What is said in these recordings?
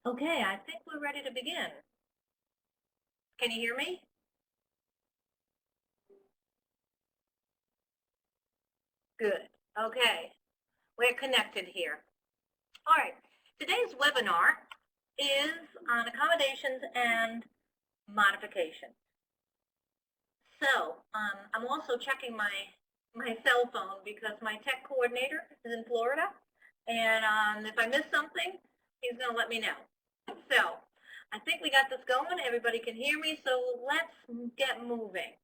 Okay, I think we're ready to begin. Can you hear me? Good. Okay, we're connected here. All right, today's webinar is on accommodations and modifications. So I'm also checking my cell phone because my tech coordinator is in Florida, and if I miss something, he's going to let me know. So I think we got this going. Everybody can hear me, so let's get moving.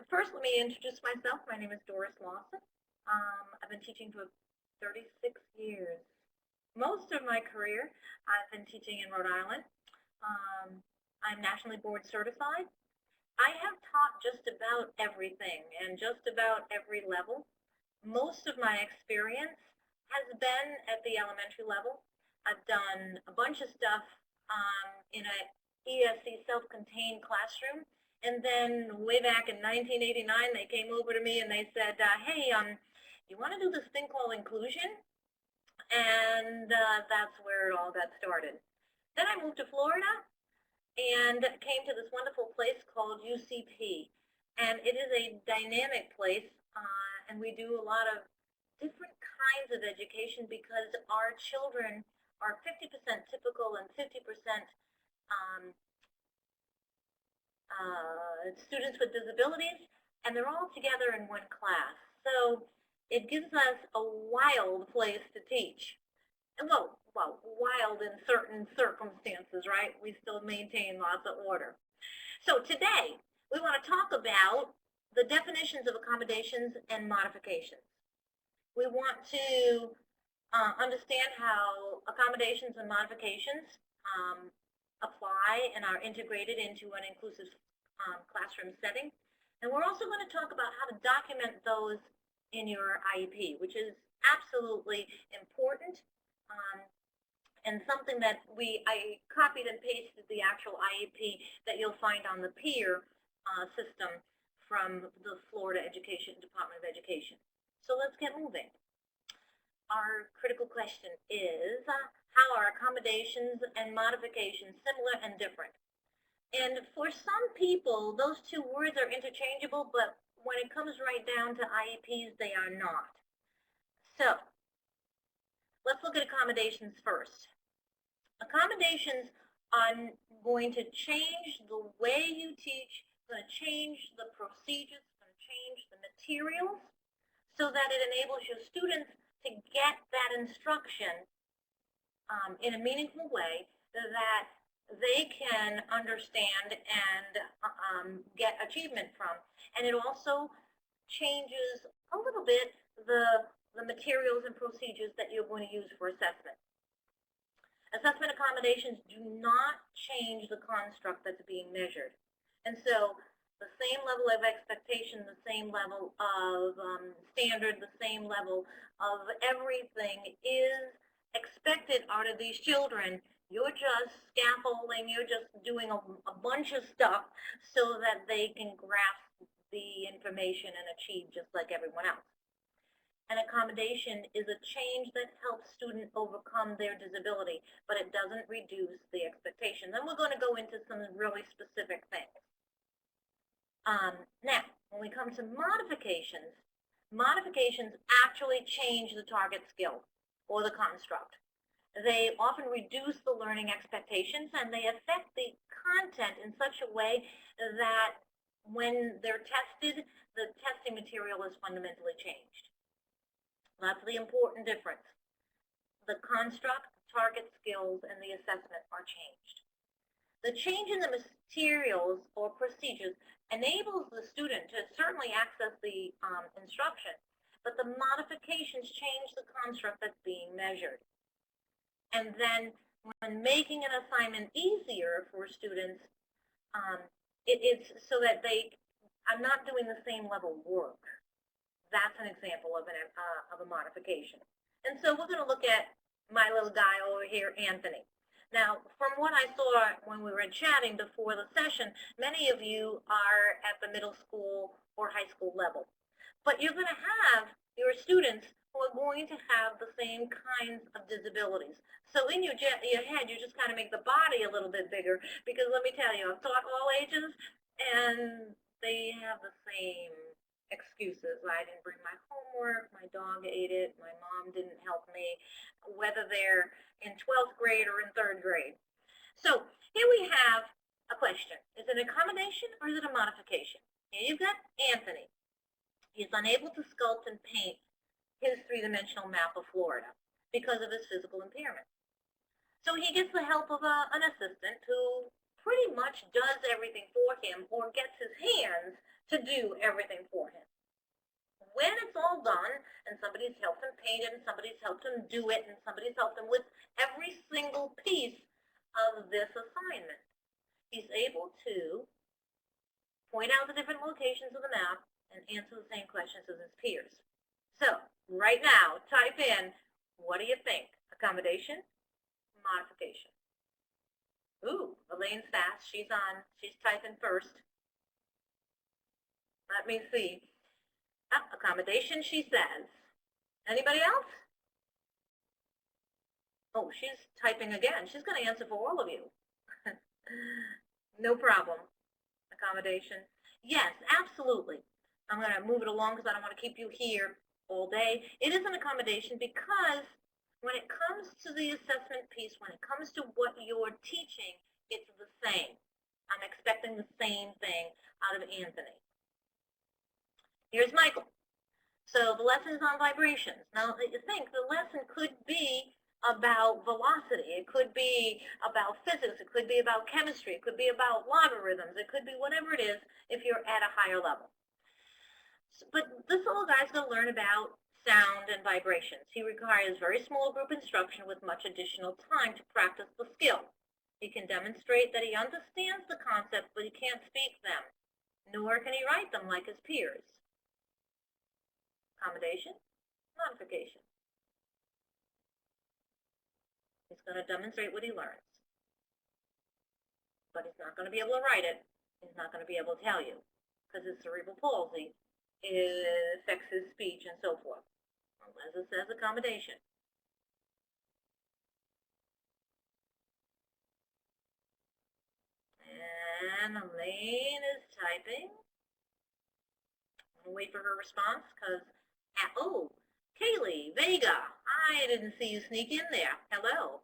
First, let me introduce myself. My name is Doris Lawson. I've been teaching for 36 years. Most of my career, I've been teaching in Rhode Island. I'm nationally board certified. I have taught just about everything and just about every level. Most of my experience has been at the elementary level. I've done a bunch of stuff in an ESC self-contained classroom. And then way back in 1989, they came over to me and they said, hey, you want to do this thing called inclusion? And that's where it all got started. Then I moved to Florida and came to this wonderful place called UCP. And it is a dynamic place, and we do a lot of different kinds of education because our children are 50% typical and 50% students with disabilities, and they're all together in one class. So it gives us a wild place to teach. And well, wild in certain circumstances, right? We still maintain lots of order. So today, we want to talk about the definitions of accommodations and modifications. We want to understand how accommodations and modifications apply and are integrated into an inclusive classroom setting. And we're also going to talk about how to document those in your IEP, which is absolutely important and something that I copied and pasted the actual IEP that you'll find on the peer system from the Florida Department of Education. So let's get moving. Our critical question is, how are accommodations and modifications similar and different? And for some people, those two words are interchangeable, but when it comes right down to IEPs, they are not. So let's look at accommodations first. Accommodations are going to change the way you teach, going to change the procedures, going to change the materials so that it enables your students to get that instruction in a meaningful way that they can understand and get achievement from. And it also changes a little bit the materials and procedures that you're going to use for assessment. Assessment accommodations do not change the construct that's being measured. And so the same level of expectation, the same level of standard, the same level of everything is expected out of these children. You're just scaffolding, you're just doing a bunch of stuff so that they can grasp the information and achieve just like everyone else. An accommodation is a change that helps students overcome their disability, but it doesn't reduce the expectation. Then we're going to go into some really specific things. Now, when we come to modifications, modifications actually change the target skill or the construct. They often reduce the learning expectations, and they affect the content in such a way that when they're tested, the testing material is fundamentally changed. That's the important difference. The construct, target skills, and the assessment are changed. The change in the materials or procedures enables the student to certainly access the instruction, but the modifications change the construct that's being measured. And then when making an assignment easier for students, it's so that they are not doing the same level of work. That's an example of a modification. And so we're going to look at my little guy over here, Anthony. Now, from what I saw when we were chatting before the session, many of you are at the middle school or high school level. But you're going to have your students who are going to have the same kinds of disabilities. So in your head, you just kind of make the body a little bit bigger, because let me tell you, I've taught all ages, and they have the same excuses. I didn't bring my homework, my dog ate it, my mom didn't help me, whether they're in 12th grade or in 3rd grade. So here we have a question. Is it an accommodation or is it a modification? Here you've got Anthony. He's unable to sculpt and paint his three-dimensional map of Florida because of his physical impairment. So he gets the help of an assistant who pretty much does everything for him, or gets his hands to do everything for him. When it's all done, and somebody's helped him paint it, and somebody's helped him do it, and somebody's helped him with every single piece of this assignment, he's able to point out the different locations of the map and answer the same questions as his peers. So right now, type in, what do you think? Accommodation, modification. Ooh, Elaine's fast. She's typing first. Let me see. Accommodation, she says. Anybody else? Oh, she's typing again. She's going to answer for all of you. No problem. Accommodation. Yes, absolutely. I'm going to move it along because I don't want to keep you here all day. It is an accommodation because when it comes to the assessment piece, when it comes to what you're teaching, it's the same. I'm expecting the same thing out of Anthony. Here's Michael. So the lesson is on vibrations. Now, you think the lesson could be about velocity. It could be about physics. It could be about chemistry. It could be about logarithms. It could be whatever it is if you're at a higher level. But this little guy's going to learn about sound and vibrations. He requires very small group instruction with much additional time to practice the skill. He can demonstrate that he understands the concepts, but he can't speak them, nor can he write them like his peers. Accommodation, modification. He's going to demonstrate what he learns, but he's not going to be able to write it. He's not going to be able to tell you because his cerebral palsy affects his speech and so forth. As it says, accommodation. And Elaine is typing. I'm going to wait for her response because, oh, Kaylee, Vega, I didn't see you sneak in there. Hello.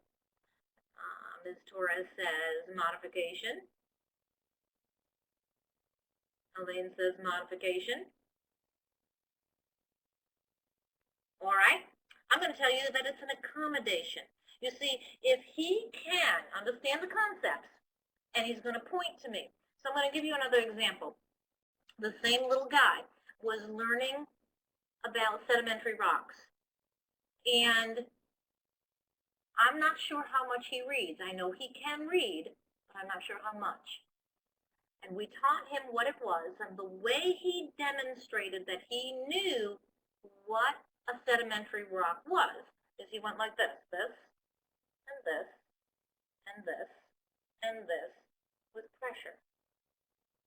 Ms. Torres says modification. Elaine says modification. All right. I'm going to tell you that it's an accommodation. You see, if he can understand the concepts, and he's going to point to me. So I'm going to give you another example. The same little guy was learning about sedimentary rocks. And I'm not sure how much he reads. I know he can read, but I'm not sure how much. And we taught him what it was, and the way he demonstrated that he knew what a sedimentary rock was is he went like this, and this, and this, and this with pressure.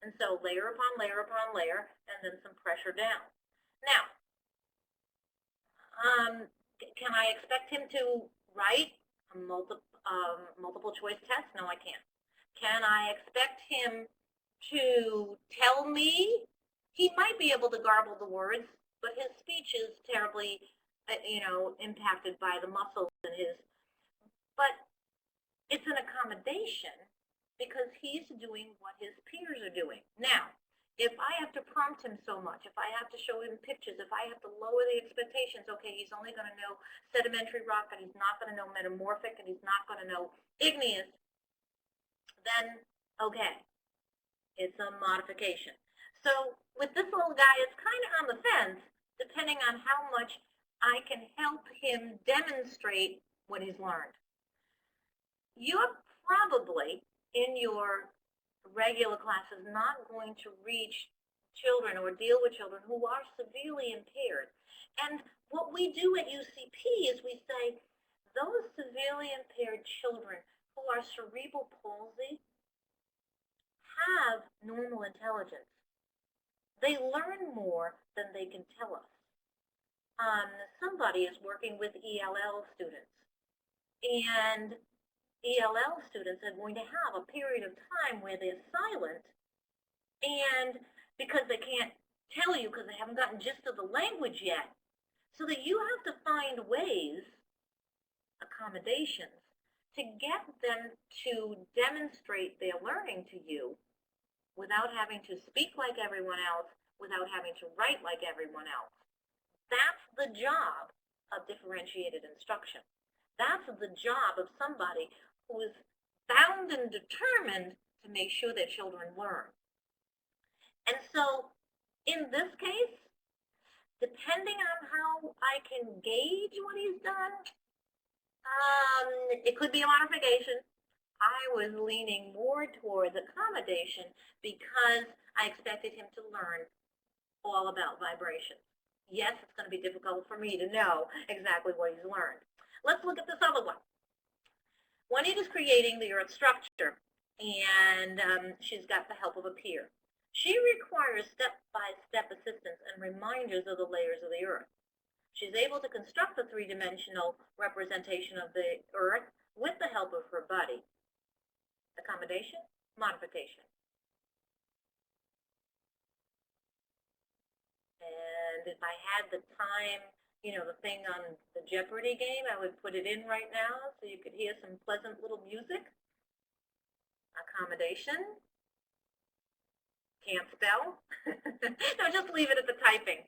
And so layer upon layer upon layer, and then some pressure down. Now, can I expect him to write a multiple choice test? No, I can't. Can I expect him to tell me? He might be able to garble the words, but his speech is terribly, impacted by the muscles in his. But it's an accommodation because he's doing what his peers are doing. Now, if I have to prompt him so much, if I have to show him pictures, if I have to lower the expectations, okay, he's only going to know sedimentary rock and he's not going to know metamorphic and he's not going to know igneous, then, okay, it's a modification. So with this little guy, it's kind of on the fence, depending on how much I can help him demonstrate what he's learned. You're probably, in your regular classes, not going to reach children or deal with children who are severely impaired. And what we do at UCP is we say, those severely impaired children who are cerebral palsy have normal intelligence. They learn more than they can tell us. somebody is working with ELL students, and ELL students are going to have a period of time where they're silent, and because they can't tell you because they haven't gotten gist of the language yet, so that you have to find ways, accommodations, to get them to demonstrate their learning to you without having to speak like everyone else, without having to write like everyone else. That's the job of differentiated instruction. That's the job of somebody who is bound and determined to make sure their children learn. And so in this case, depending on how I can gauge what he's done, it could be a modification. I was leaning more towards accommodation because I expected him to learn all about vibrations. Yes, it's going to be difficult for me to know exactly what he's learned. Let's look at this other one. Juanita's creating the earth structure, and she's got the help of a peer. She requires step-by-step assistance and reminders of the layers of the earth. She's able to construct the three-dimensional representation of the earth with the help of her buddy. Accommodation, modification. And if I had the time, the thing on the Jeopardy game, I would put it in right now so you could hear some pleasant little music. Accommodation. Can't spell. No, just leave it at the typing.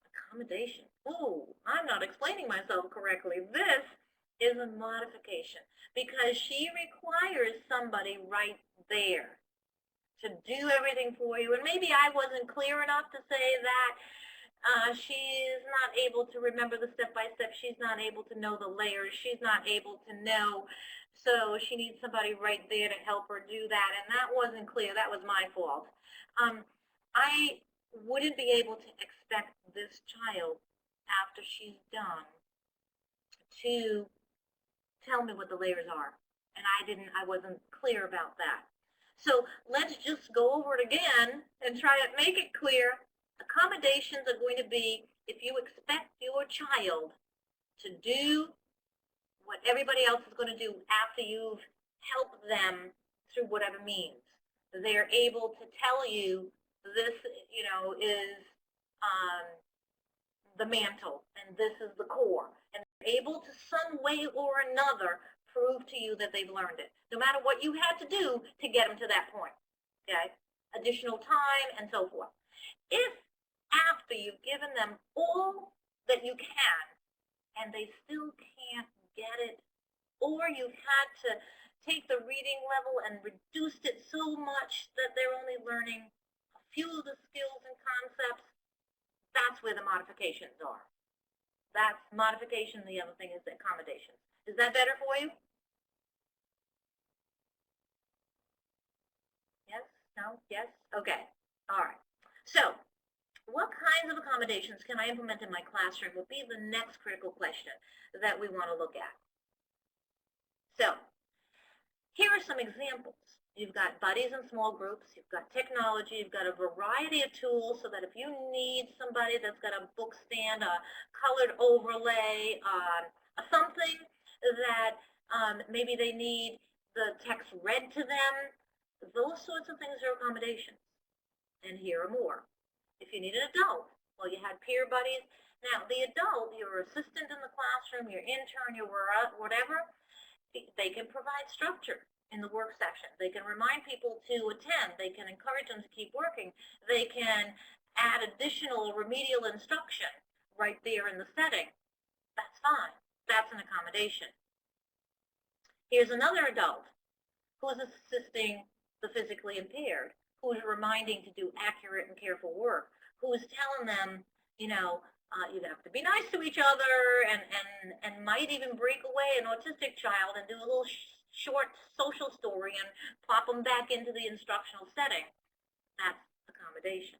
Accommodation. Ooh, I'm not explaining myself correctly. This is a modification because she requires somebody right there to do everything for you. And maybe I wasn't clear enough to say that she's not able to remember the step-by-step. She's not able to know the layers. She's not able to know. So she needs somebody right there to help her do that. And that wasn't clear. That was my fault. I wouldn't be able to expect this child, after she's done, to tell me what the layers are. And I wasn't clear about that. So let's just go over it again and try to make it clear. Accommodations are going to be if you expect your child to do what everybody else is going to do after you've helped them through whatever means. They're able to tell you this, is the mantle and this is the core. And they're able to some way or another prove to you that they've learned it, no matter what you had to do to get them to that point, okay? Additional time and so forth. If after you've given them all that you can and they still can't get it, or you've had to take the reading level and reduced it so much that they're only learning a few of the skills and concepts, that's where the modifications are. That's modification. The other thing is the accommodations. Is that better for you? Yes? No? Yes? Okay. All right. So what kinds of accommodations can I implement in my classroom will be the next critical question that we want to look at. So here are some examples. You've got buddies in small groups, you've got technology, you've got a variety of tools so that if you need somebody that's got a book stand, a colored overlay, something that maybe they need the text read to them, those sorts of things are accommodations. And here are more. If you need an adult, well, you had peer buddies. Now, the adult, your assistant in the classroom, your intern, your whatever, they can provide structure in the work section. They can remind people to attend. They can encourage them to keep working. They can add additional remedial instruction right there in the setting. That's fine. That's an accommodation. Here's another adult who is assisting the physically impaired, who is reminding to do accurate and careful work, who is telling them, you have to be nice to each other and might even break away an autistic child and do a little short social story and plop them back into the instructional setting. That's accommodation.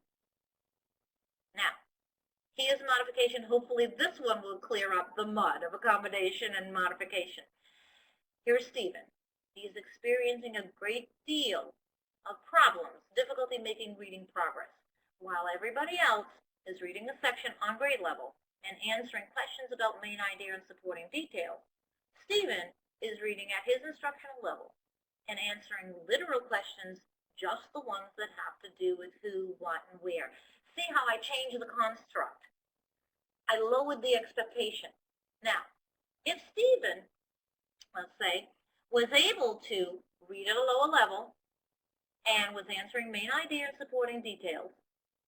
Now, here's a modification. Hopefully this one will clear up the mud of accommodation and modification. Here's Stephen. He's experiencing a great deal of problems, difficulty making reading progress, while everybody else is reading a section on grade level and answering questions about main idea and supporting details. Stephen is reading at his instructional level and answering literal questions, just the ones that have to do with who, what, and where. See how I changed the construct? I lowered the expectation. Now, if Stephen, let's say, was able to read at a lower level and was answering main idea and supporting details,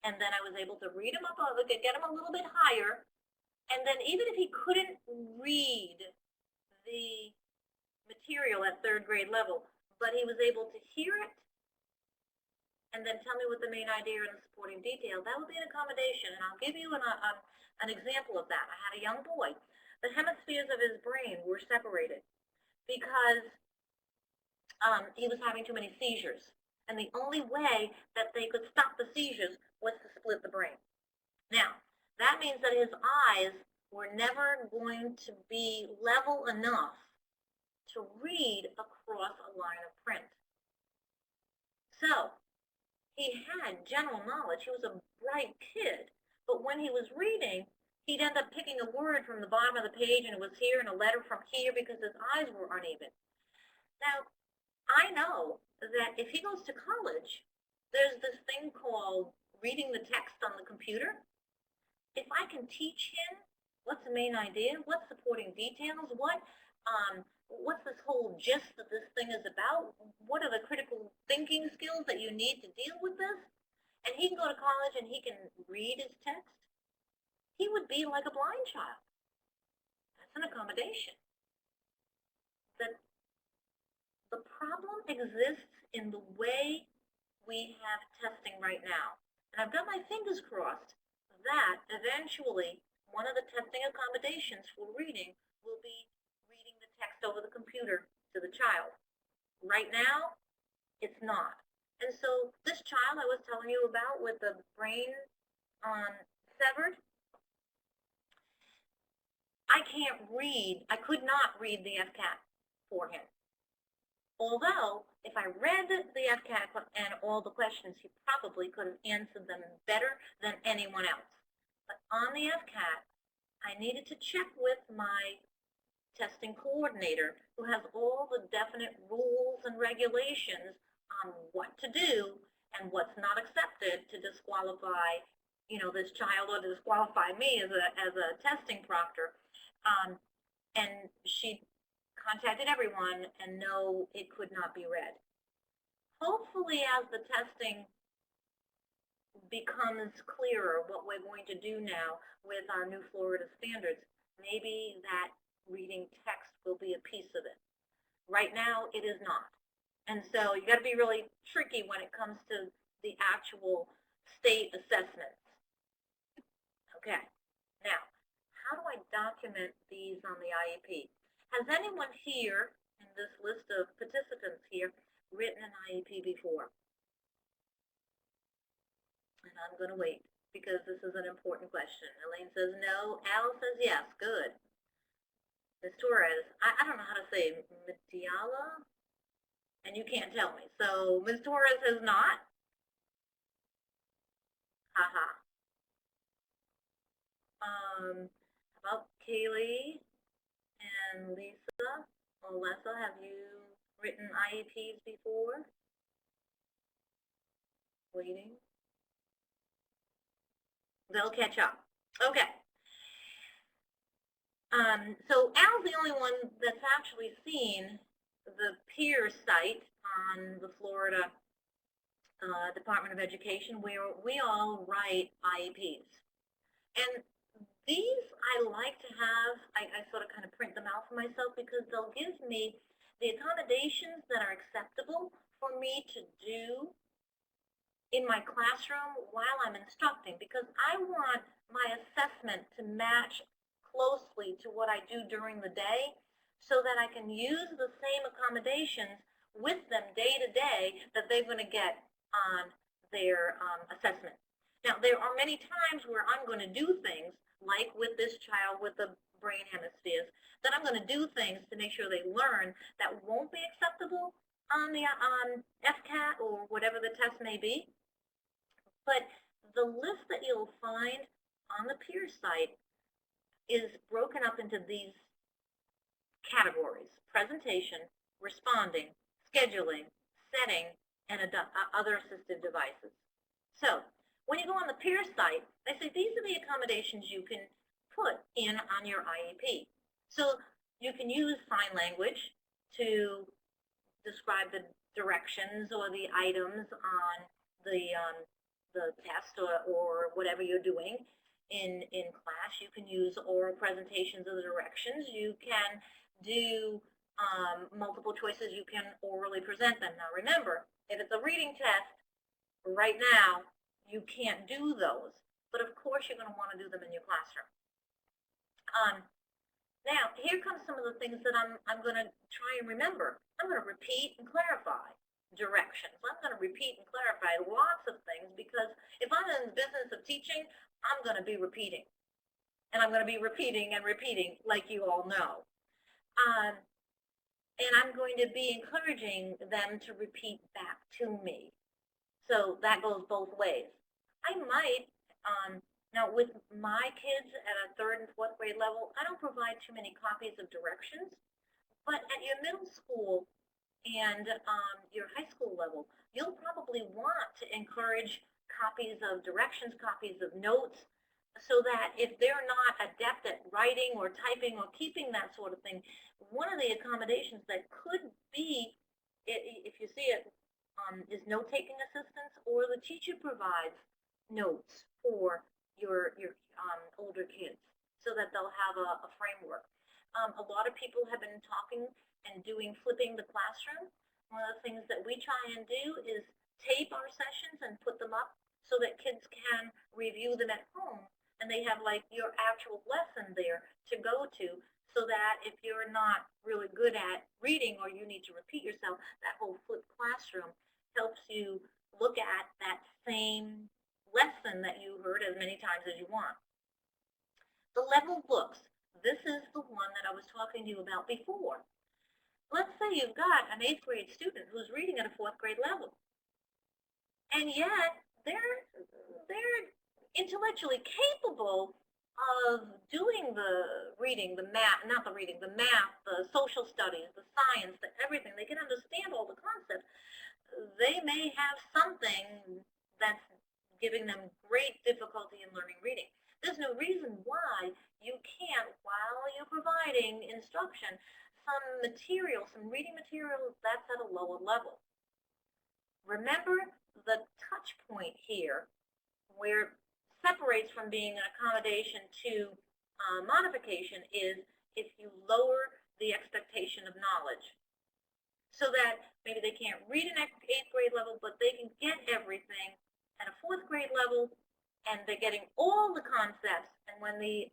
and then I was able to read him up, get him a little bit higher, and then even if he couldn't read the material at third grade level, but he was able to hear it and then tell me what the main idea and the supporting detail, that would be an accommodation. And I'll give you an example of that. I had a young boy. The hemispheres of his brain were separated because he was having too many seizures. And the only way that they could stop the seizures was to split the brain. Now, that means that his eyes were never going to be level enough to read across a line of print. So, he had general knowledge. He was a bright kid. But when he was reading, he'd end up picking a word from the bottom of the page, and it was here, and a letter from here, because his eyes were uneven. Now, I know that if he goes to college, there's this thing called reading the text on the computer. If I can teach him what's the main idea, what's supporting details, what's this whole gist that this thing is about, what are the critical thinking skills that you need to deal with this, and he can go to college and he can read his text, he would be like a blind child. That's an accommodation. The problem exists in the way we have testing right now. And I've got my fingers crossed that eventually one of the testing accommodations for reading will be reading the text over the computer to the child. Right now, it's not. And so this child I was telling you about with the brain severed, I could not read the FCAT for him. Although, if I read the FCAT and all the questions, he probably could have answered them better than anyone else. But on the FCAT, I needed to check with my testing coordinator, who has all the definite rules and regulations on what to do and what's not accepted to disqualify, this child, or to disqualify me as a testing proctor. And she contacted everyone, and no, it could not be read. Hopefully, as the testing becomes clearer what we're going to do now with our new Florida standards, maybe that reading text will be a piece of it. Right now, it is not. And so you got to be really tricky when it comes to the actual state assessments. Okay, now, how do I document these on the IEP? Has anyone here, in this list of participants here, written an IEP before? And I'm going to wait, because this is an important question. Elaine says no. Al says yes. Good. Ms. Torres, I don't know how to say Matiala, and you can't tell me. So Ms. Torres has not. Haha. About Kaylee and Lisa or Lessa, have you written IEPs before? Waiting. They'll catch up. Okay. So Al's the only one that's actually seen the peer site on the Florida Department of Education, where we all write IEPs. And these I like to have, I sort of kind of print them out for myself, because they'll give me the accommodations that are acceptable for me to do in my classroom while I'm instructing, because I want my assessment to match closely to what I do during the day, so that I can use the same accommodations with them day to day that they're going to get on their assessment. Now, there are many times where I'm going to do things, like with this child with the brain hemispheres, that I'm going to do things to make sure they learn that won't be acceptable on the FCAT or whatever the test may be. But the list that you'll find on the peer site is broken up into these categories: presentation, responding, scheduling, setting, and other assistive devices. So when you go on the peer site, they say these are the accommodations you can put in on your IEP. So you can use sign language to describe the directions or the items on the test or whatever you're doing in class. You can use oral presentations of the directions. You can do multiple choices. You can orally present them. Now remember, if it's a reading test, right now, you can't do those. But of course you're going to want to do them in your classroom. Now, here comes some of the things that I'm going to try and remember. I'm going to repeat and clarify directions. I'm going to repeat and clarify lots of things because if I'm in the business of teaching, I'm going to be repeating. And I'm going to be repeating and repeating like you all know. And I'm going to be encouraging them to repeat back to me. So that goes both ways. I might, now with my kids at a 3rd and 4th grade level, I don't provide too many copies of directions, but at your middle school and your high school level, you'll probably want to encourage copies of directions, copies of notes, so that if they're not adept at writing or typing or keeping that sort of thing, one of the accommodations that could be, if you see it, is note-taking assistance, or the teacher provides notes for your older kids so that they'll have a framework. A lot of people have been talking and doing flipping the classroom. One of the things that we try and do is tape our sessions and put them up so that kids can review them at home, and they have like your actual lesson there to go to, so that if you're not really good at reading or you need to repeat yourself, that whole flipped classroom helps you look at that same lesson that you heard as many times as you want. The level books. This is the one that I was talking to you about before. Let's say you've got an 8th grade student who's reading at a 4th grade level, and yet they're intellectually capable of doing the reading, the math, not the reading, the math, the social studies, the science, the everything. They can understand all the concepts. They may have something that's giving them great difficulty in learning reading. There's no reason why you can't, while you're providing instruction, some material, some reading material that's at a lower level. Remember the touch point here where it separates from being an accommodation to modification is if you lower the expectation of knowledge, so that maybe they can't read an 8th grade level, but they can get everything at a 4th grade level, and they're getting all the concepts, and when the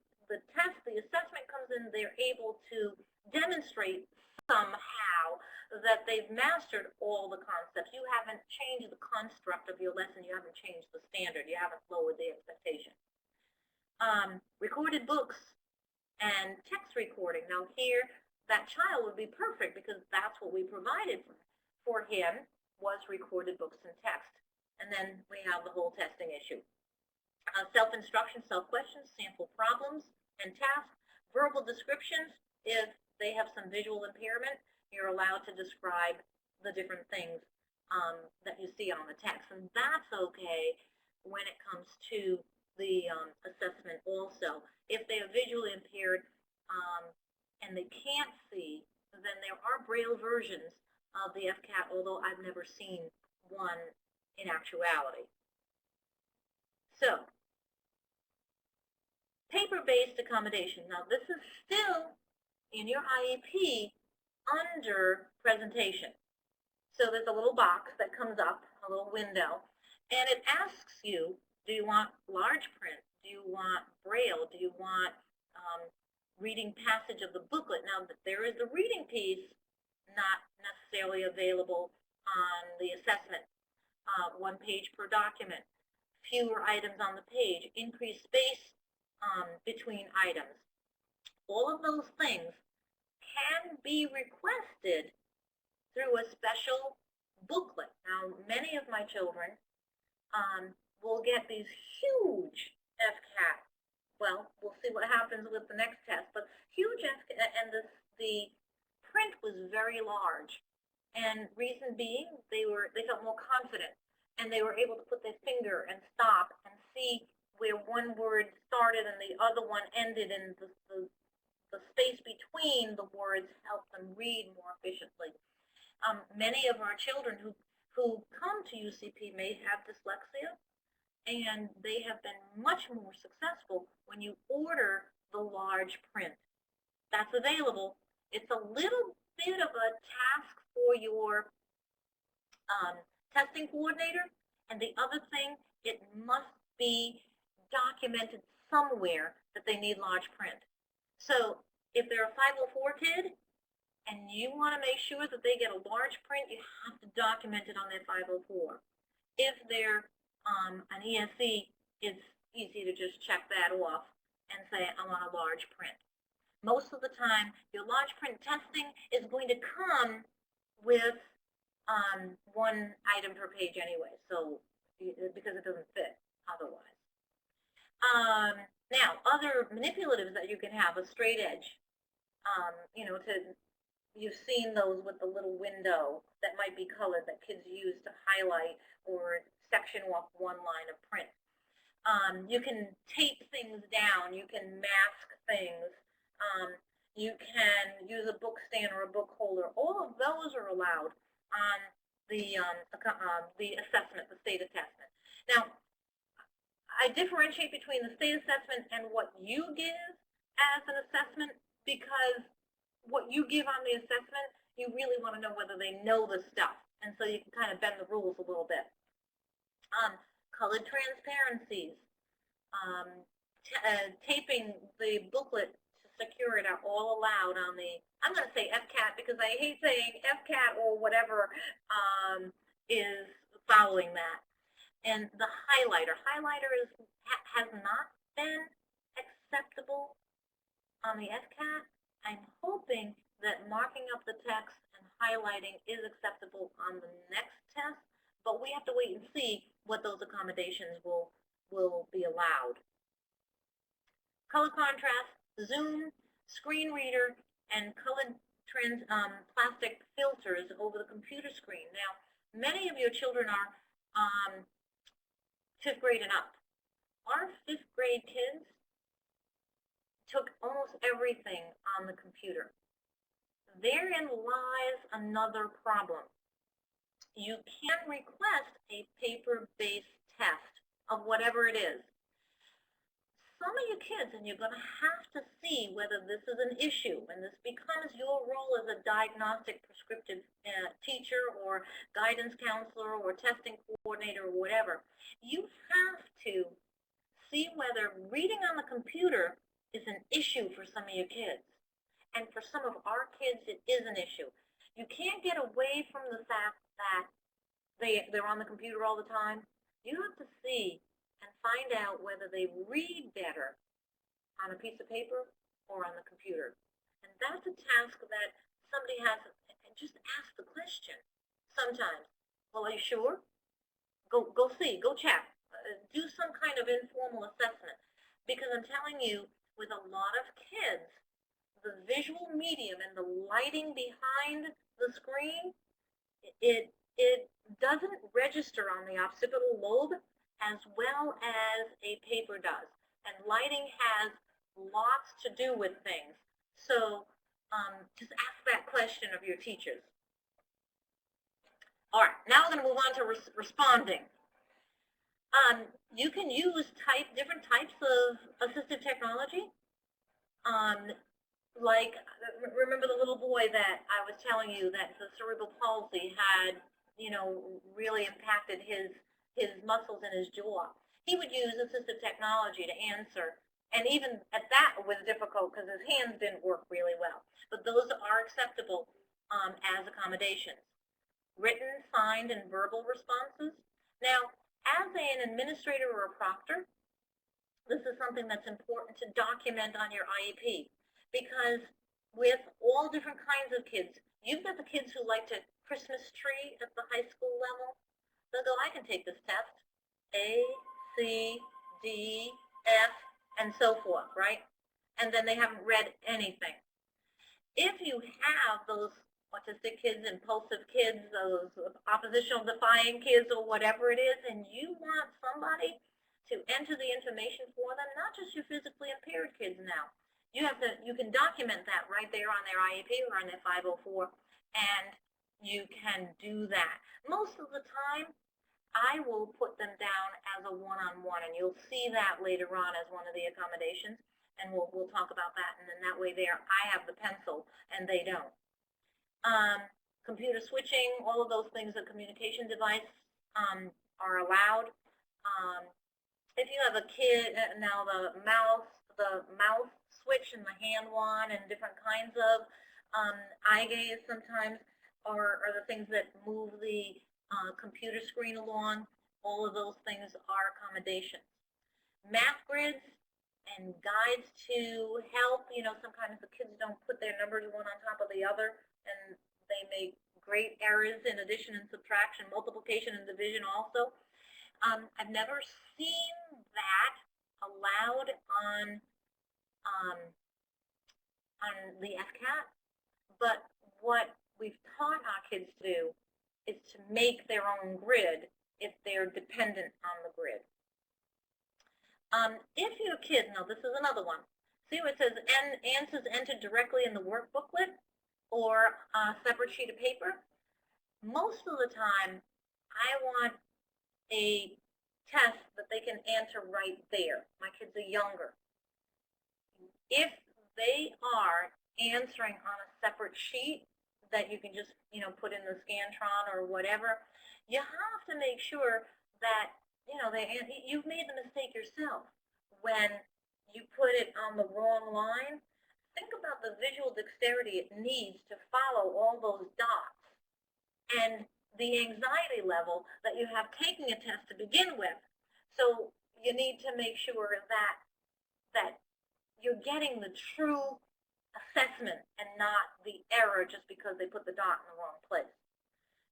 test, the assessment comes in, they're able to demonstrate somehow that they've mastered all the concepts. You haven't changed the construct of your lesson. You haven't changed the standard. You haven't lowered the expectation. Recorded books and text recording. Now here, that child would be perfect because that's what we provided for him, was recorded books and text. And then we have the whole testing issue. Self-instruction, self-questions, sample problems and tasks. Verbal descriptions, if they have some visual impairment, you're allowed to describe the different things that you see on the text. And that's okay when it comes to the assessment also. If they are visually impaired and they can't see, then there are Braille versions of the FCAT, although I've never seen one in actuality. So, paper-based accommodation. Now this is still in your IEP under presentation. So there's a little box that comes up, a little window, and it asks you, do you want large print? Do you want Braille? Do you want reading passage of the booklet? Now there is the reading piece not necessarily available on the assessment. 1 page per document, fewer items on the page, increased space between items. All of those things can be requested through a special booklet. Now, many of my children will get these huge FCAT. Well, we'll see what happens with the next test, but huge FCAT, and the print was very large. And reason being, they felt more confident, and they were able to put their finger and stop and see where one word started and the other one ended, and the space between the words helped them read more efficiently. Many of our children who come to UCP may have dyslexia, and they have been much more successful when you order the large print. That's available. It's a little bit of a task for your testing coordinator, and the other thing, it must be documented somewhere that they need large print. So if they're a 504 kid and you want to make sure that they get a large print, you have to document it on their 504. If they're an ESE, it's easy to just check that off and say, I want a large print. Most of the time, your large print testing is going to come with one item per page anyway, so because it doesn't fit otherwise. Now, other manipulatives that you can have, a straight edge. You've seen those with the little window that might be colored that kids use to highlight or section off one line of print. You can tape things down. You can mask things. You can use a book stand or a book holder. All of those are allowed on the assessment, the state assessment. Now, I differentiate between the state assessment and what you give as an assessment, because what you give on the assessment, you really want to know whether they know the stuff, and so you can kind of bend the rules a little bit. Colored transparencies, taping the booklet to secure it are all allowed on the, I'm going to say FCAT because I hate saying FCAT or whatever is following that. And the highlighter has not been acceptable on the FCAT. I'm hoping that marking up the text and highlighting is acceptable on the next test, but we have to wait and see what those accommodations will be allowed. Color contrast, zoom, screen reader, and colored plastic filters over the computer screen. Now, many of your children are 5th grade and up. Our 5th grade kids took almost everything on the computer. Therein lies another problem. You can request a paper-based test of whatever it is. Some of your kids, and you're going to have to see whether this is an issue, and this becomes your role as a diagnostic prescriptive teacher or guidance counselor or testing coordinator or whatever. You have to see whether reading on the computer is an issue for some of your kids. And for some of our kids, it is an issue. You can't get away from the fact that they're on the computer all the time. You have to see and find out whether they read better on a piece of paper or on the computer. And that's a task that somebody has to just ask the question sometimes. Well, are you sure? Go see, go check. Do some kind of informal assessment. Because I'm telling you, with a lot of kids, the visual medium and the lighting behind the screen, it doesn't register on the occipital lobe as well as a paper does. And lighting has lots to do with things. So just ask that question of your teachers. All right, now we're going to move on to responding. You can use different types of assistive technology. Like, remember the little boy that I was telling you that the cerebral palsy had, really impacted his muscles in his jaw. He would use assistive technology to answer, and even at that it was difficult because his hands didn't work really well. But those are acceptable as accommodations. Written, signed, and verbal responses. Now, as an administrator or a proctor, this is something that's important to document on your IEP, because with all different kinds of kids, you've got the kids who like to Christmas tree at the high school level. They'll go, I can take this test. A, C, D, F, and so forth, right? And then they haven't read anything. If you have those autistic kids, impulsive kids, those oppositional defying kids, or whatever it is, and you want somebody to enter the information for them, not just your physically impaired kids now. You can document that right there on their IEP or on their 504, and you can do that. Most of the time, I will put them down as a one-on-one, and you'll see that later on as one of the accommodations, and we'll talk about that, and then that way there I have the pencil and they don't. Computer switching, all of those things, a communication device are allowed. If you have a kid, now the mouth switch and the hand wand and different kinds of eye gaze sometimes are the things that move the computer screen along. All of those things are accommodations. Math grids and guides to help. Sometimes the kids don't put their numbers one on top of the other, and they make great errors in addition and subtraction, multiplication and division also. I've never seen that allowed on the FCAT, but what we've taught our kids to do is to make their own grid if they're dependent on the grid. If your kid, now this is another one, see where it says answers entered directly in the work booklet or a separate sheet of paper? Most of the time, I want a test that they can answer right there. My kids are younger. If they are answering on a separate sheet that you can just, put in the Scantron or whatever, you have to make sure that, you've made the mistake yourself. When you put it on the wrong line, think about the visual dexterity it needs to follow all those dots and the anxiety level that you have taking a test to begin with. So you need to make sure that you're getting the true assessment and not the error just because they put the dot in the wrong place.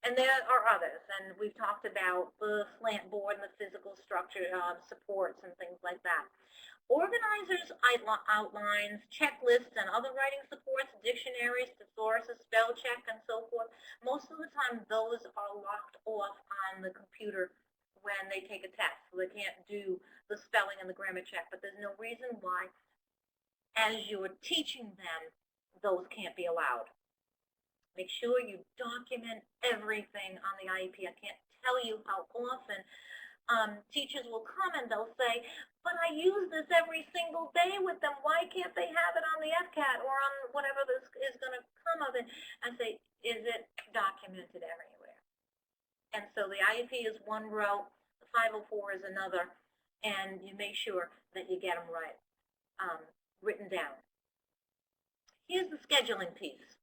And there are others, and we've talked about the slant board and the physical structure supports and things like that. Organizers' outlines, checklists, and other writing supports, dictionaries, thesauruses, spell check, and so forth, most of the time those are locked off on the computer when they take a test. So they can't do the spelling and the grammar check, but there's no reason why, as you're teaching them, those can't be allowed. Make sure you document everything on the IEP. I can't tell you how often teachers will come and they'll say, but I use this every single day with them. Why can't they have it on the FCAT or on whatever this is going to come of it? I say, is it documented everywhere? And so the IEP is one row, the 504 is another, and you make sure that you get them right, written down. Here's the scheduling piece.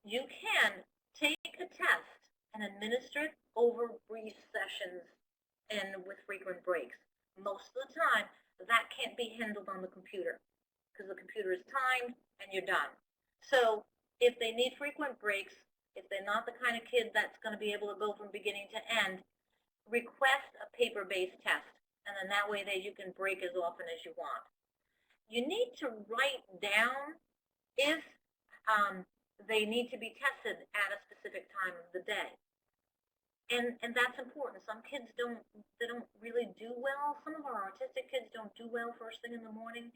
You can take a test and administer it over brief sessions and with frequent breaks. Most of the time, that can't be handled on the computer because the computer is timed and you're done. So if they need frequent breaks, if they're not the kind of kid that's going to be able to go from beginning to end, request a paper-based test, and then that way you can break as often as you want. You need to write down if they need to be tested at a specific time of the day. And that's important. Some kids don't really do well. Some of our autistic kids don't do well first thing in the morning.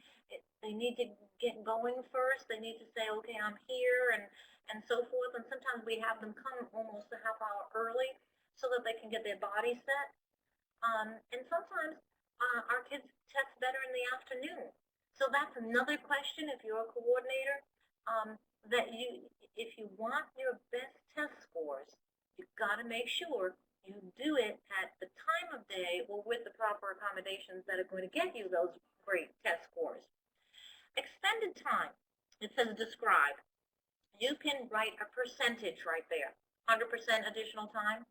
They need to get going first. They need to say, okay, I'm here, and so forth. And sometimes we have them come almost a half hour early so that they can get their body set. And sometimes our kids test better in the afternoon. So that's another question if you're a coordinator, that if you want your best test scores, you've got to make sure you do it at the time of day or with the proper accommodations that are going to get you those great test scores. Extended time, it says describe. You can write a percentage right there. 100% additional time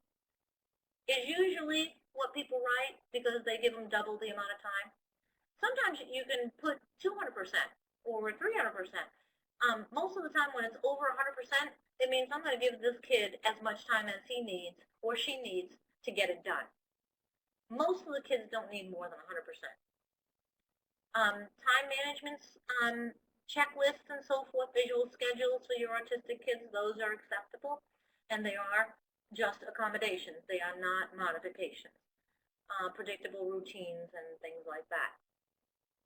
is usually what people write because they give them double the amount of time. Sometimes you can put 200% or 300%. Most of the time when it's over 100%, it means I'm going to give this kid as much time as he needs or she needs to get it done. Most of the kids don't need more than 100%. Time management, checklists and so forth, visual schedules for your autistic kids, those are acceptable, and they are just accommodations. They are not modifications. Predictable routines and things like that.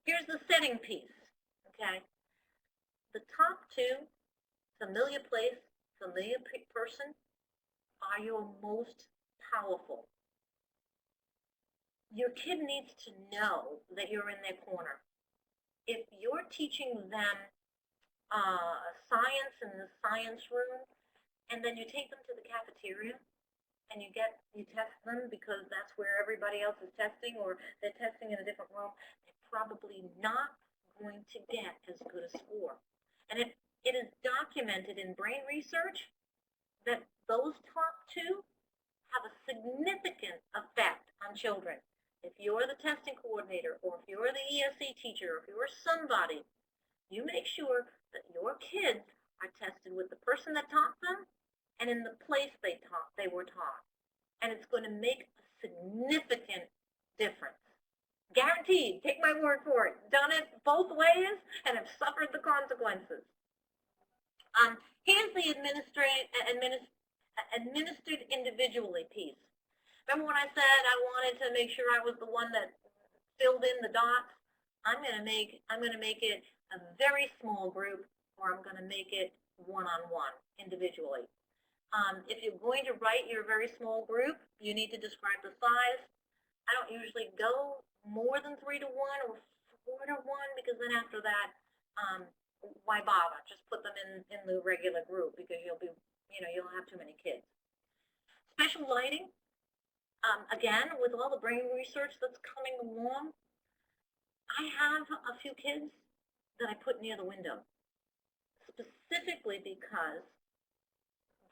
Here's the setting piece, okay? The top two, familiar place, familiar person, are your most powerful. Your kid needs to know that you're in their corner. If you're teaching them science in the science room, and then you take them to the cafeteria, and you test them because that's where everybody else is testing, or they're testing in a different room, they're probably not going to get as good a score. And it is documented in brain research that those top two have a significant effect on children. If you're the testing coordinator, or if you're the ESE teacher, or if you're somebody, you make sure that your kids are tested with the person that taught them and in the place they were taught. And it's going to make a significant difference. Guaranteed. Take my word for it. Done it both ways and have suffered the consequences. Here's the administered individually piece. Remember when I said I wanted to make sure I was the one that filled in the dots? I'm going to make it a very small group, or I'm going to make it one-on-one individually. If you're going to write your very small group, you need to describe the size. I don't usually go more than 3 to 1 or 4 to 1, because then after that, why bother? Just put them in the regular group, because you'll have too many kids. Special lighting. Again, with all the brain research that's coming along, I have a few kids that I put near the window, specifically because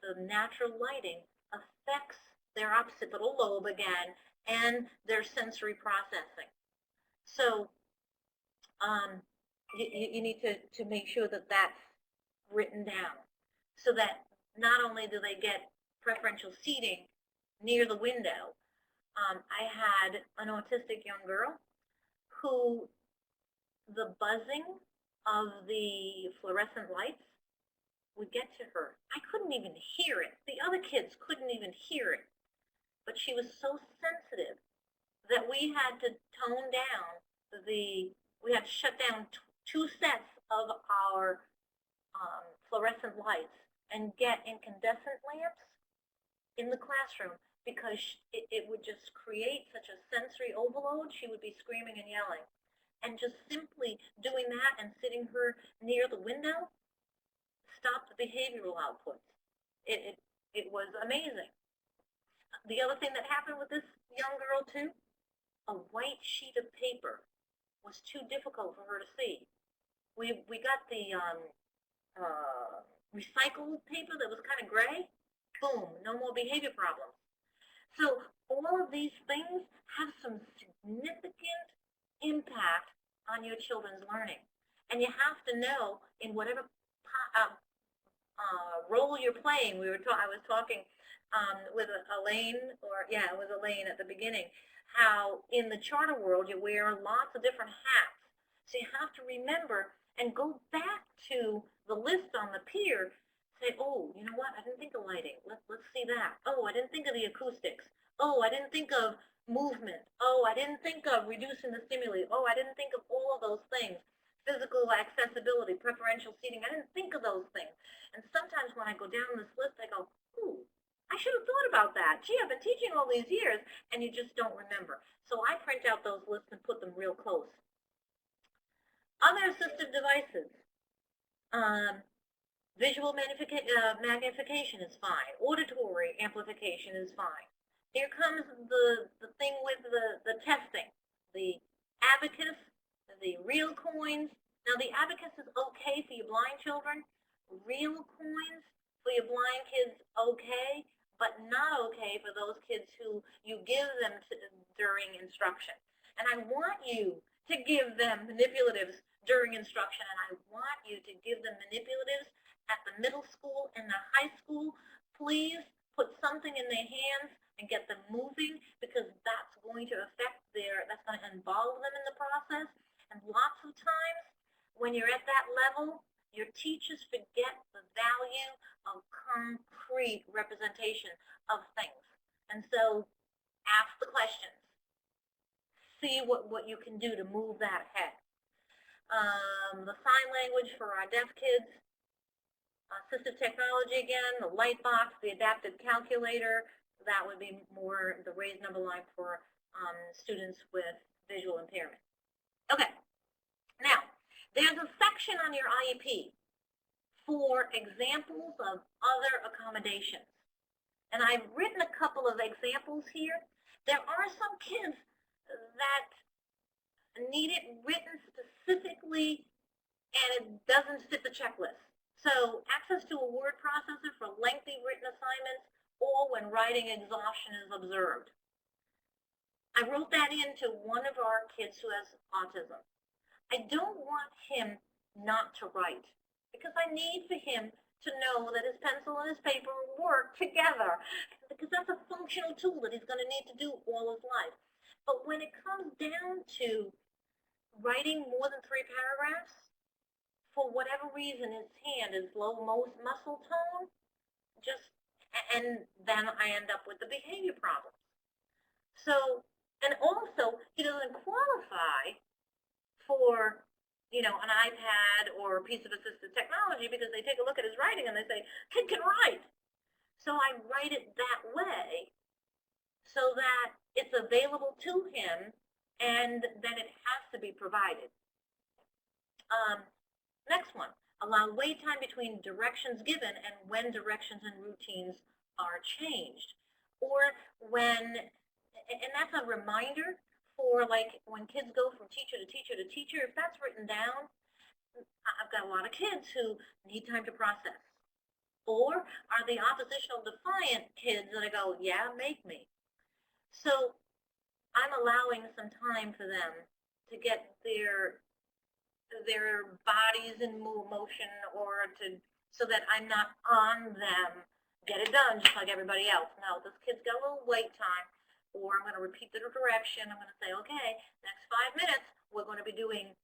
the natural lighting affects their occipital lobe again and their sensory processing. So you need to make sure that that's written down, so that not only do they get preferential seating near the window. I had an autistic young girl who the buzzing of the fluorescent lights would get to her. I couldn't even hear it. The other kids couldn't even hear it. But she was so sensitive that we had to tone down we had to shut down 2 sets of our fluorescent lights and get incandescent lamps in the classroom, because it would just create such a sensory overload. She would be screaming and yelling. And just simply doing that and sitting her near the window stopped the behavioral outputs. It was amazing. The other thing that happened with this young girl too, a white sheet of paper was too difficult for her to see. We got the recycled paper that was kind of gray. Boom, no more behavior problems. So all of these things have some significant impact on your children's learning. And you have to know, in whatever role you're playing. I was talking with Elaine, it was Elaine at the beginning, how in the charter world you wear lots of different hats. So you have to remember and go back to the list on the pier. Say, oh, you know what? I didn't think of lighting. Let's see that. Oh, I didn't think of the acoustics. Oh, I didn't think of movement. Oh, I didn't think of reducing the stimuli. Oh, I didn't think of all of those things. Physical accessibility, preferential seating. I didn't think of those things. And sometimes when I go down this list, I go, ooh, I should have thought about that. Gee, I've been teaching all these years, and you just don't remember. So I print out those lists and put them real close. Other assistive devices. Visual magnification is fine. Auditory amplification is fine. Here comes the thing with the testing. The abacus, the real coins. Now the abacus is okay for your blind children. Real coins for your blind kids, okay, but not okay for those kids who you give them during instruction. And I want you to give them manipulatives during instruction, and I want you to give them manipulatives at the middle school and the high school. Please put something in their hands and get them moving, because that's going to when you're at that level, your teachers forget the value of concrete representation of things. And so ask the questions. See what you can do to move that ahead. The sign language for our deaf kids, assistive technology again, the light box, the adaptive calculator, that would be more the raised number line for students with visual impairment. Okay, now there's a section on your IEP for examples of other accommodations. And I've written a couple of examples here. There are some kids that need it written specifically and it doesn't fit the checklist. So access to a word processor for lengthy written assignments or when writing exhaustion is observed. I wrote that into one of our kids who has autism. I don't want him not to write because I need for him to know that his pencil and his paper work together because that's a functional tool that he's going to need to do all his life. But when it comes down to writing more than 3 paragraphs, for whatever reason his hand is low muscle tone, and then I end up with the behavior problems. So, and also he doesn't qualify for, an iPad or a piece of assistive technology because they take a look at his writing and they say, kid can write. So I write it that way so that it's available to him and then it has to be provided. Next one, allow wait time between directions given and when directions and routines are changed. Or when, and that's a reminder for like when kids go from teacher to teacher to teacher, if that's written down, I've got a lot of kids who need time to process. Or are the oppositional defiant kids that I go, yeah, make me. So I'm allowing some time for them to get their bodies in motion or so that I'm not on them, get it done just like everybody else. No, this kid's got a little wait time. Or I'm going to repeat the direction. I'm going to say, okay, next 5 minutes, we're going to be doing,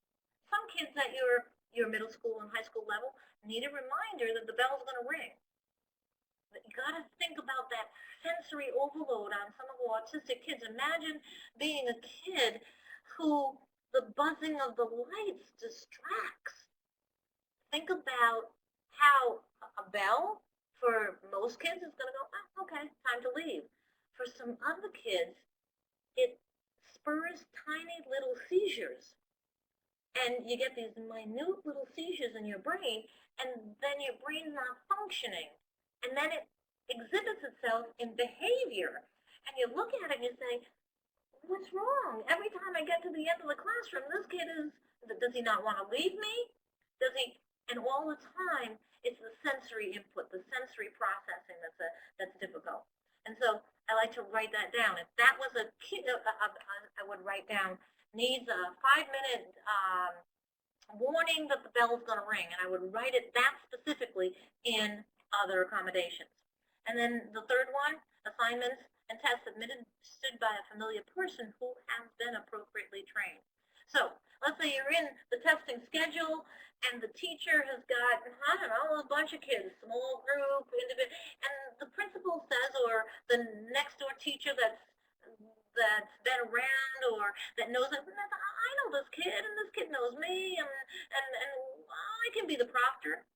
some kids at your middle school and high school level need a reminder that the bell's going to ring. But you got to think about that sensory overload on some of our autistic kids. Imagine being a kid who the buzzing of the lights distracts. Think about how a bell for most kids is going to go, oh, okay, time to leave. For some other kids, it spurs tiny little seizures. And you get these minute little seizures in your brain, and then your brain's not functioning. And then it exhibits itself in behavior. And you look at it and you say, what's wrong? Every time I get to the end of the classroom, this kid does he not want to leave me? Does he? And all the time, it's the sensory input, the sensory processing that's difficult. And so I like to write that down. If that was a kid, I would write down, needs a 5-minute warning that the bell is going to ring. And I would write it that specifically in other accommodations. And then the third one, assignments and tests administered by a familiar person who has been appropriately trained. So let's say you're in the testing schedule and the teacher has got, I don't know, a bunch of kids, small group, individual, and the principal says, or the next door teacher that's been around or that knows that I know this kid and this kid knows me and I can be the proctor.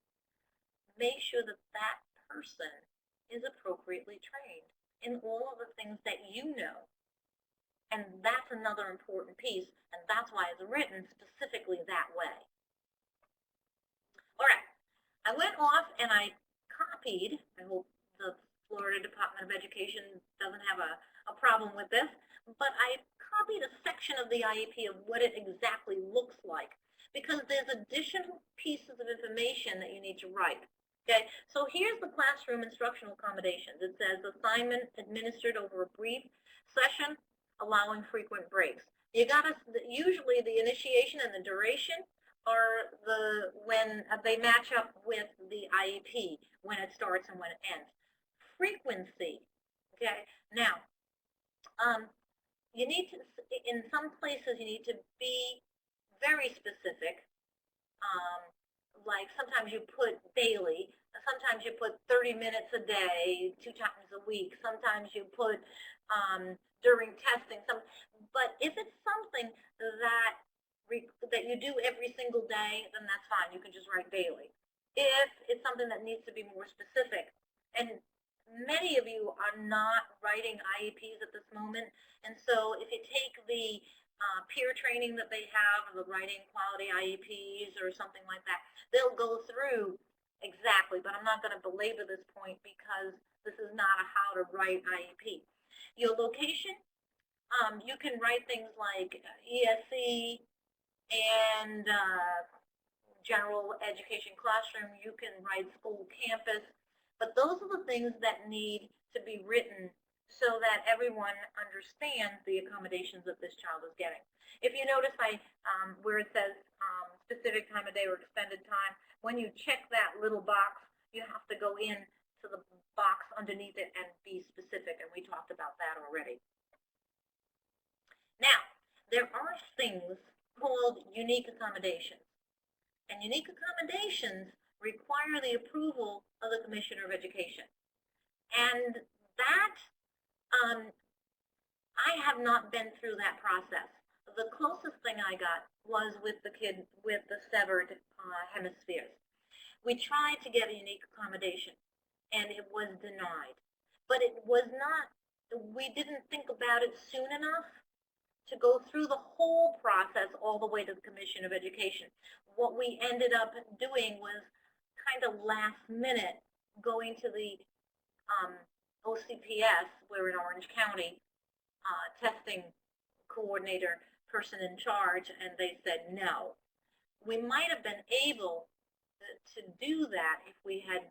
Make sure that that person is appropriately trained in all of the things that you know. And that's another important piece, and that's why it's written specifically that way. All right, I went off and I copied, I hope the Florida Department of Education doesn't have a problem with this, but I copied a section of the IEP of what it exactly looks like, because there's additional pieces of information that you need to write. Okay, so here's the classroom instructional accommodations. It says assignment administered over a brief session, allowing frequent breaks. You gotta, usually the initiation and the duration are when they match up with the IEP, when it starts and when it ends. Frequency, okay, now, you need to, in some places you need to be very specific Like sometimes you put daily, sometimes you put 30 minutes a day, 2 times a week, sometimes you put during testing, but if it's something that that you do every single day, then that's fine. You can just write daily. If it's something that needs to be more specific, and many of you are not writing IEPs at this moment, and so if you take the peer training that they have, or the writing quality IEPs or something like that, they'll go through exactly, but I'm not going to belabor this point because this is not a how to write IEP. Your location, you can write things like ESC and general education classroom. You can write school campus, but those are the things that need to be written so that everyone understands the accommodations that this child is getting. If you notice where it says specific time of day or extended time, when you check that little box, you have to go in to the box underneath it and be specific, and we talked about that already. Now, there are things called unique accommodations, and unique accommodations require the approval of the Commissioner of Education. And that, I have not been through that process. The closest thing I got was with the kid with the severed hemispheres. We tried to get a unique accommodation, and it was denied. But it was not, we didn't think about it soon enough to go through the whole process all the way to the Commission of Education. What we ended up doing was kind of last minute going to the OCPS, we're in Orange County, testing coordinator person in charge, and they said no. We might have been able to do that if we had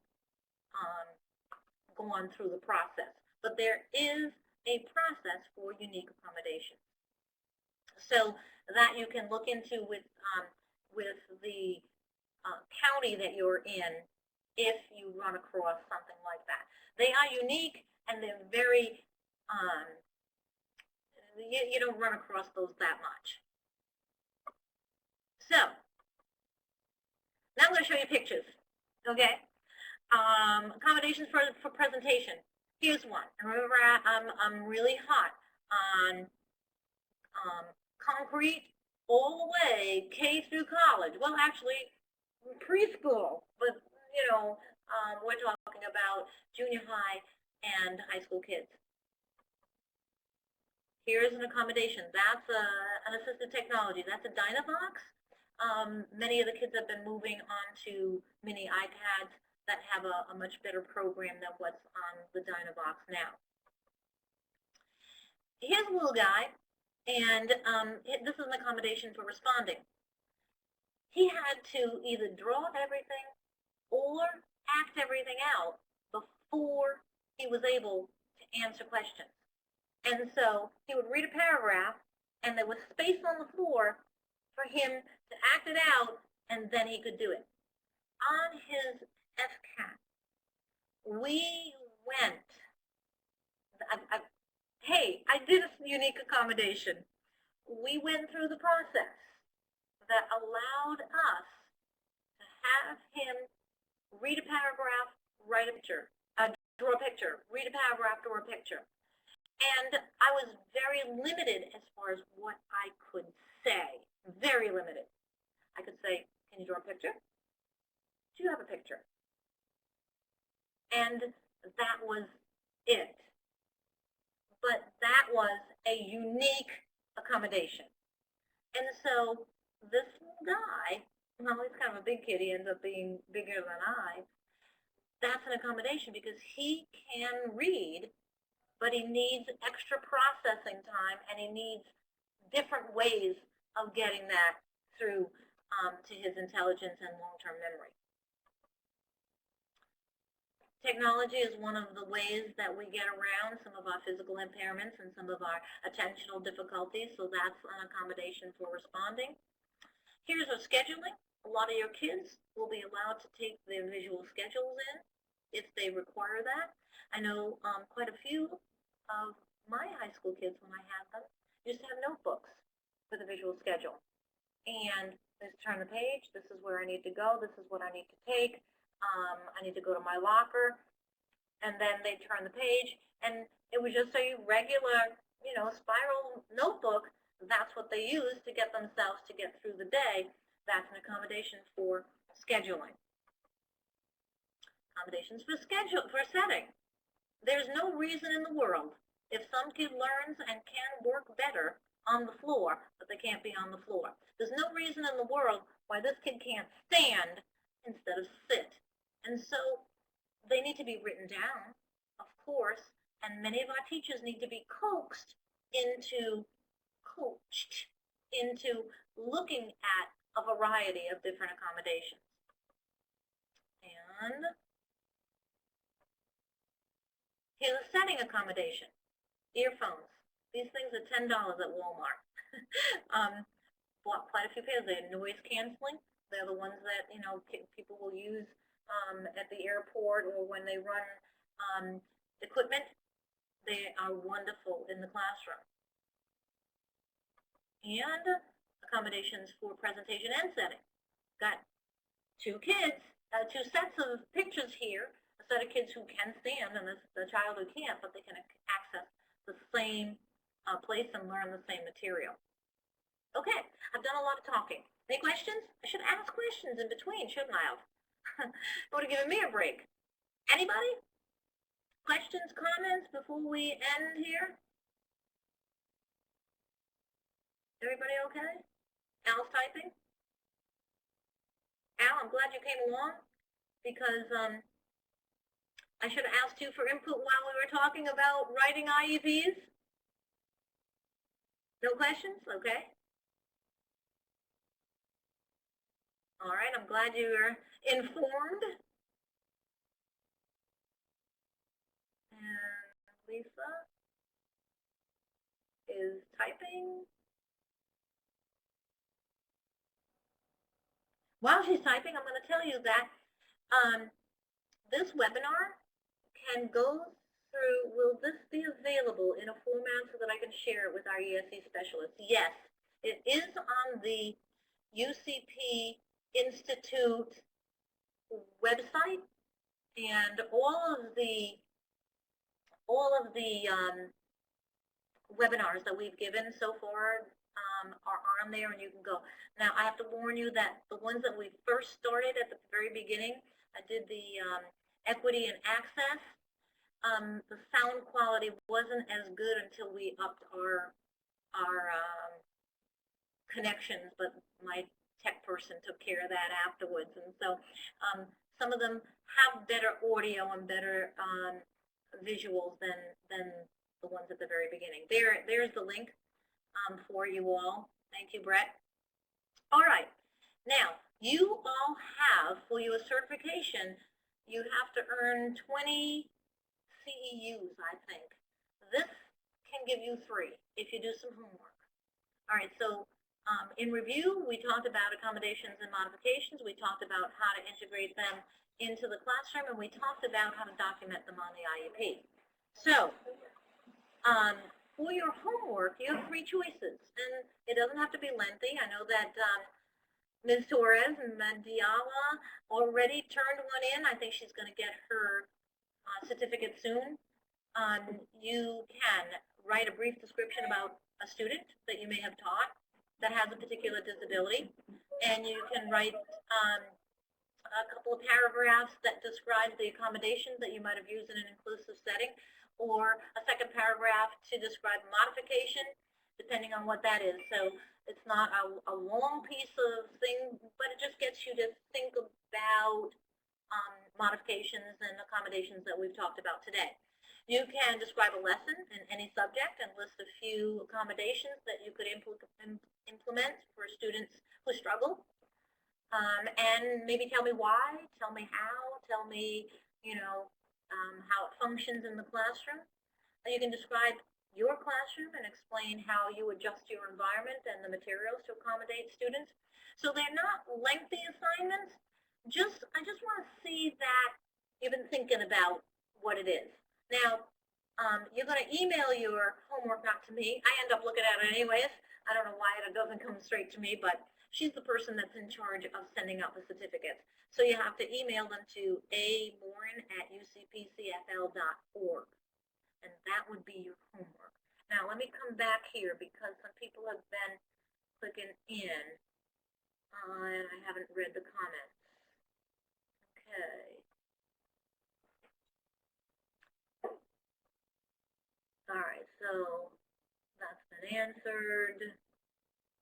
gone through the process, but there is a process for unique accommodations. So that you can look into with the county that you're in if you run across something like that. They are unique, and they're very, you don't run across those that much. So now I'm going to show you pictures, okay? Accommodations for presentation. Here's one. And remember, I'm really hot on concrete all the way K through college. Well, actually, preschool, but you know, we're talking about junior high and high school kids. Here's an accommodation. That's an assistive technology. That's a Dynavox. Many of the kids have been moving on to mini iPads that have a much better program than what's on the Dynavox now. Here's a little guy, and this is an accommodation for responding. He had to either draw everything or act everything out before he was able to answer questions. And so he would read a paragraph, and there was space on the floor for him to act it out, and then he could do it. On his FCAT, we went, hey, I did a unique accommodation. We went through the process that allowed us to have him read a paragraph, write a picture, draw a picture, read a paragraph, draw a picture. And I was very limited as far as what I could say, very limited. I could say, can you draw a picture? Do you have a picture? And that was it. But that was a unique accommodation. And so this guy, well, he's kind of a big kid, he ends up being bigger than I, that's an accommodation because he can read, but he needs extra processing time, and he needs different ways of getting that through to his intelligence and long-term memory. Technology is one of the ways that we get around some of our physical impairments and some of our attentional difficulties, so that's an accommodation for responding. Here's our scheduling. A lot of your kids will be allowed to take their visual schedules in if they require that. I know quite a few of my high school kids, when I had them, used to have notebooks for the visual schedule. And Let's turn the page. This is where I need to go. This is what I need to take. I need to go to my locker. And then they turn the page, and it was just a regular, spiral notebook. That's what they use to get themselves to get through the day. That's an accommodation for scheduling. Accommodations for setting. There's no reason in the world if some kid learns and can work better on the floor, but they can't be on the floor. There's no reason in the world why this kid can't stand instead of sit. And so they need to be written down, of course, and many of our teachers need to be coached into looking at a variety of different accommodations. And here's a setting accommodation. Earphones. These things are $10 at Walmart. Bought quite a few pairs. They're noise canceling. They're the ones that people will use at the airport or when they run equipment. They are wonderful in the classroom. And accommodations for presentation and setting. Got two sets of pictures here. A set of kids who can stand and the child who can't, but they can access the same place and learn the same material. Okay, I've done a lot of talking. Any questions? I should ask questions in between, shouldn't I have? It would have given me a break. Anybody? Questions, comments before we end here? Everybody okay? Al's typing? Al, I'm glad you came along because I should have asked you for input while we were talking about writing IEPs. No questions? Okay. All right, I'm glad you were informed. And Lisa is typing. While she's typing, I'm going to tell you that this webinar can go through, will this be available in a format so that I can share it with our ESE specialists? Yes, it is on the UCP Institute website, and all of the webinars that we've given so far are on there, and you can go. Now, I have to warn you that the ones that we first started at the very beginning, I did the equity and access. The sound quality wasn't as good until we upped our connections, but my tech person took care of that afterwards. And so some of them have better audio and better visuals than the ones at the very beginning. There's the link for you all. Thank you, Brett. All right. Now, you all have, for your certification, you have to earn 20 CEUs, I think. This can give you 3 if you do some homework. All right, so in review, we talked about accommodations and modifications. We talked about how to integrate them into the classroom, and we talked about how to document them on the IEP. So, for your homework, you have 3 choices, and it doesn't have to be lengthy. I know that Ms. Torres and Mandiala already turned one in. I think she's going to get her certificate soon. You can write a brief description about a student that you may have taught that has a particular disability, and you can write a couple of paragraphs that describe the accommodations that you might have used in an inclusive setting, or a second paragraph to describe modification, depending on what that is. So it's not a long piece of thing, but it just gets you to think about modifications and accommodations that we've talked about today. You can describe a lesson in any subject and list a few accommodations that you could implement for students who struggle. And maybe tell me why, tell me how, tell me, how it functions in the classroom. You can describe your classroom and explain how you adjust your environment and the materials to accommodate students. So they're not lengthy assignments. I just want to see that you've been thinking about what it is. Now, you're going to email your homework, not to me. I end up looking at it anyways. I don't know why it doesn't come straight to me, but She's the person that's in charge of sending out the certificates. So you have to email them to amorin@ucpcfl.org, and that would be your homework. Now let me come back here because some people have been clicking in, and I haven't read the comments. Okay. All right, so that's been answered.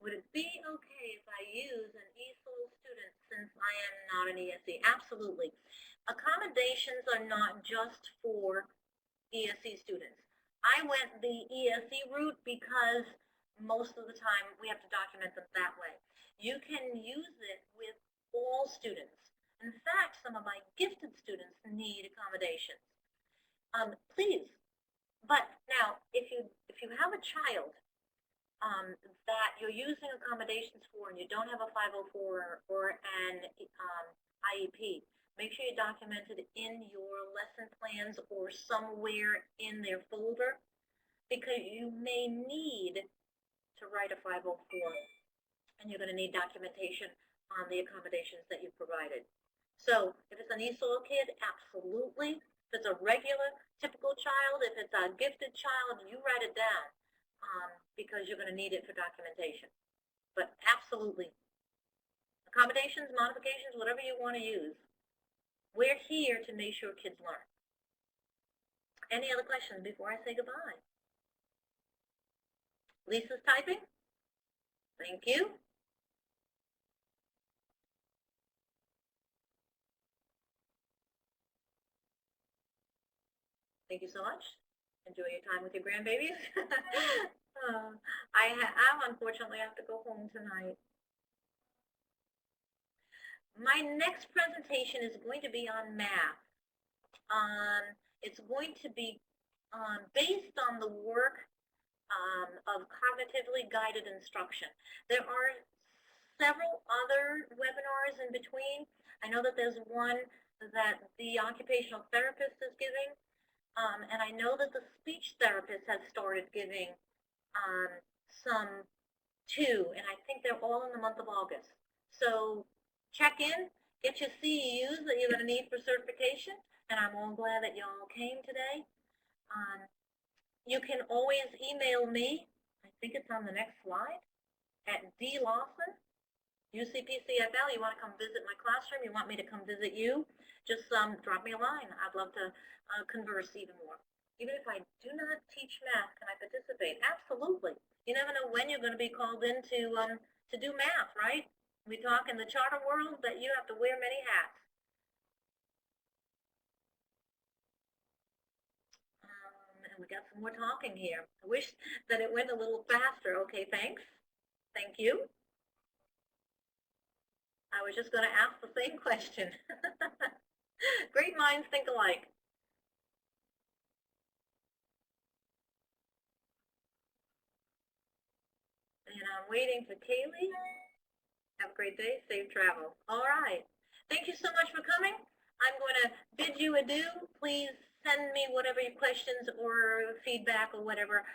Would it be okay if I use an ESOL student since I am not an ESE? Absolutely. Accommodations are not just for ESE students. I went the ESE route because most of the time we have to document them that way. You can use it with all students. In fact, some of my gifted students need accommodations. Please, but now if you have a child that you're using accommodations for and you don't have a 504 or an IEP, make sure you document it in your lesson plans or somewhere in their folder, because you may need to write a 504 and you're going to need documentation on the accommodations that you provided. So if it's an ESOL kid, absolutely. If it's a regular, typical child, if it's a gifted child, you write it down because you're going to need it for documentation. But absolutely, accommodations, modifications, whatever you want to use. We're here to make sure kids learn. Any other questions before I say goodbye? Lisa's typing. Thank you. Thank you so much. Enjoy your time with your grandbabies. I unfortunately have to go home tonight. My next presentation is going to be on math. It's going to be based on the work of cognitively guided instruction. There are several other webinars in between. I know that there's one that the occupational therapist is giving, and I know that the speech therapist has started giving some too, and I think they're all in the month of August. So check in, get your CEUs that you're going to need for certification, and I'm all glad that you all came today. You can always email me, I think it's on the next slide, at dlawson, UCPCFL. You want to come visit my classroom, you want me to come visit you, just drop me a line. I'd love to converse even more. Even if I do not teach math, can I participate? Absolutely. You never know when you're going to be called in to do math, right? We talk in the charter world that you have to wear many hats. And we got some more talking here. I wish that it went a little faster. Okay, thanks. Thank you. I was just going to ask the same question. Great minds think alike. And I'm waiting for Kaylee. Have a great day. Safe travel. All right. Thank you so much for coming. I'm going to bid you adieu. Please send me whatever your questions or feedback or whatever